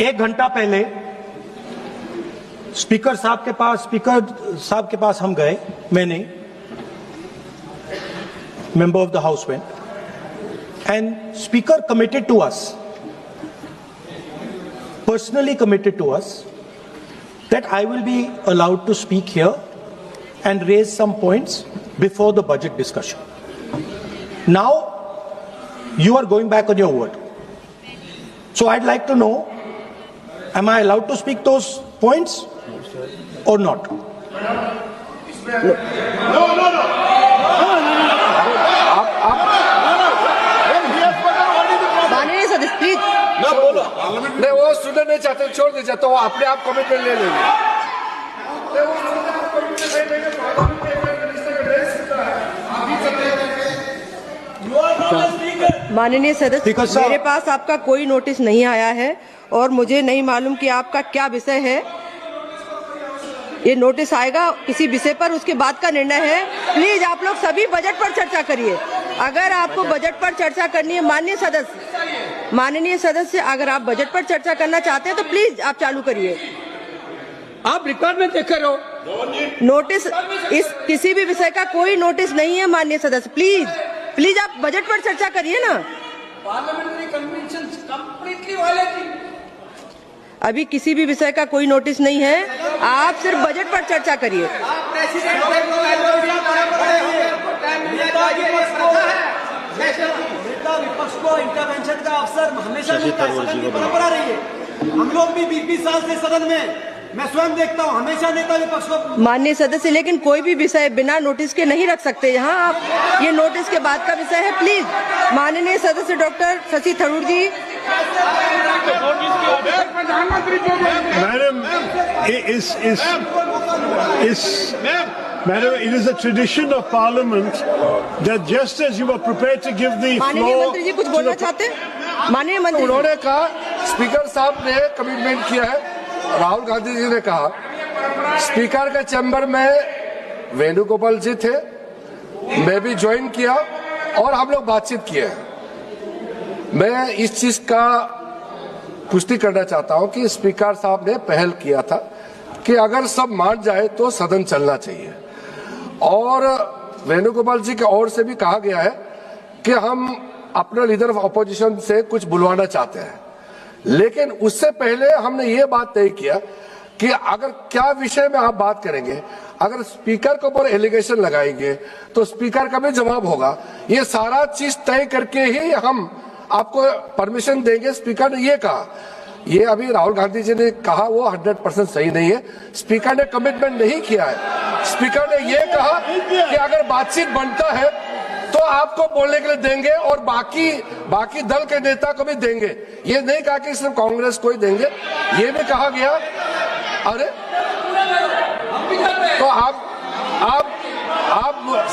एक घंटा पहले स्पीकर साहब के पास हम गए, मैंने, member of the house went, and speaker committed to us, personally committed to us, that I will be allowed to speak here and raise some points before the budget discussion. Now you are going back on your word, so I'd like to know, am I allowed to speak those points or not? माननीय सदस्य please ना बोलो। नहीं, वो सुनना नहीं चाहते, छोड़ दीजिए, तो अपने आप कमिटमेंट ले लेंगे। माननीय सदस्य, मेरे पास आपका कोई नोटिस नहीं आया है और मुझे नहीं मालूम कि आपका क्या विषय है। ये नोटिस आएगा किसी विषय पर, उसके बाद का निर्णय है। प्लीज आप लोग सभी बजट पर चर्चा करिए। अगर आपको बजट पर चर्चा करनी है, माननीय सदस्य, अगर आप बजट पर चर्चा करना चाहते हैं तो प्लीज आप चालू करिए। आप रिकॉर्ड में देख रहे हो, नोटिस इस किसी भी विषय का कोई नोटिस नहीं है माननीय सदस्य। प्लीज आप बजट पर चर्चा करिए ना। Parliamentary convention completely violated. अभी किसी भी विषय का कोई नोटिस नहीं है, आप सिर्फ बजट पर चर्चा करिए। विपक्ष को इंटरवेंशन का अवसर हमेशा मिलता है, सदन की परंपरा रही है। हम लोग भी 20 साल से सदन में, मैं स्वयं देखता हूँ, हमेशा नेता विपक्ष को। माननीय सदस्य, लेकिन कोई भी विषय बिना नोटिस के नहीं रख सकते यहाँ आप। ये नोटिस के बाद का विषय है। प्लीज माननीय सदस्य doctor Shashi Tharoor ji. Madam, it is a tradition of Parliament that just as you were prepared to give the floor, माननीय मंत्री जी कुछ बोलना चाहते हैं? माननीय मंत्री, उन्होंने कहा, स्पीकर साहब ने कमिटमेंट किया है। राहुल गांधी जी ने कहा, स्पीकर के चैम्बर में वेणुगोपाल जी थे, मैं भी ज्वाइन किया और हम लोग बातचीत किए। मैं इस चीज का पुष्टि करना चाहता हूं कि स्पीकर साहब ने पहल किया था कि अगर सब मान जाए तो सदन चलना चाहिए, और वेणुगोपाल जी की ओर से भी कहा गया है कि हम अपने लीडर ऑफ अपोजिशन से कुछ बुलवाना चाहते हैं। लेकिन उससे पहले हमने ये बात तय किया कि अगर क्या विषय में आप बात करेंगे, अगर स्पीकर के ऊपर एलिगेशन लगाएंगे तो स्पीकर का भी जवाब होगा। ये सारा चीज तय करके ही हम आपको परमिशन देंगे। स्पीकर ने ये कहा, ये अभी राहुल गांधी जी ने कहा वो 100% सही नहीं है। स्पीकर ने कमिटमेंट नहीं किया है। स्पीकर ने ये कहा कि अगर बातचीत बनता है तो आपको बोलने के लिए देंगे और बाकी दल के नेता को भी देंगे। ये नहीं कहा कि सिर्फ कांग्रेस को ही देंगे, ये भी कहा गया। अरे तो आप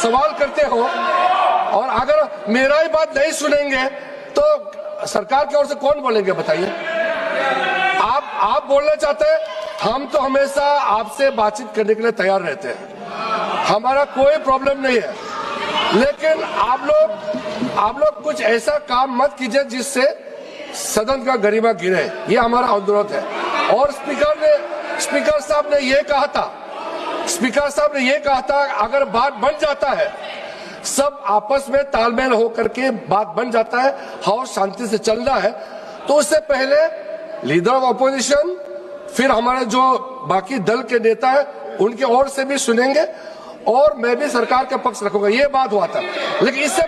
सवाल करते हो, और अगर मेरा ही बात नहीं सुनेंगे तो सरकार की ओर से कौन बोलेंगे बताइए? आप बोलना चाहते हैं, हम तो हमेशा आपसे बातचीत करने के लिए तैयार रहते हैं, हमारा कोई प्रॉब्लम नहीं है। लेकिन आप लोग कुछ ऐसा काम मत कीजिए जिससे सदन का गरिमा गिरे, ये हमारा अनुरोध है। और स्पीकर साहब ने ये कहा था, अगर बात बन जाता है, सब आपस में तालमेल होकर के बात बन जाता है, हाउस शांति से चलना है, तो उससे पहले लीडर ऑफ अपोजिशन, फिर हमारे जो बाकी दल के नेता है उनके ओर से भी सुनेंगे, और मैं भी सरकार का पक्ष रखूंगा। ये बात हुआ था, लेकिन इससे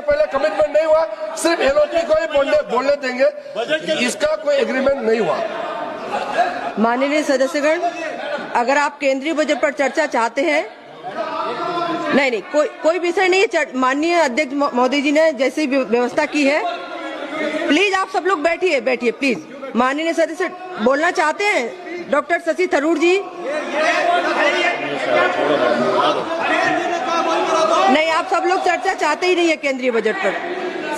पहले कमिटमेंट नहीं हुआ, सिर्फ एलओपी को ही बोलने देंगे, इसका कोई एग्रीमेंट नहीं हुआ। माननीय सदस्यगण, अगर आप केंद्रीय बजट पर चर्चा चाहते हैं, नहीं, कोई विषय नहीं है। माननीय अध्यक्ष महोदय जी ने जैसी व्यवस्था की है, प्लीज आप सब लोग बैठिए प्लीज। माननीय सदस्य बोलना चाहते हैं? डॉक्टर शशि थरूर जी। नहीं, आप सब लोग चर्चा चाहते ही नहीं है केंद्रीय बजट पर।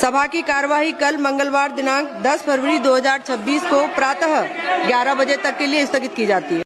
सभा की कार्यवाही कल मंगलवार दिनांक 10 फरवरी 2026 को प्रातः 11 बजे तक के लिए स्थगित की जाती है।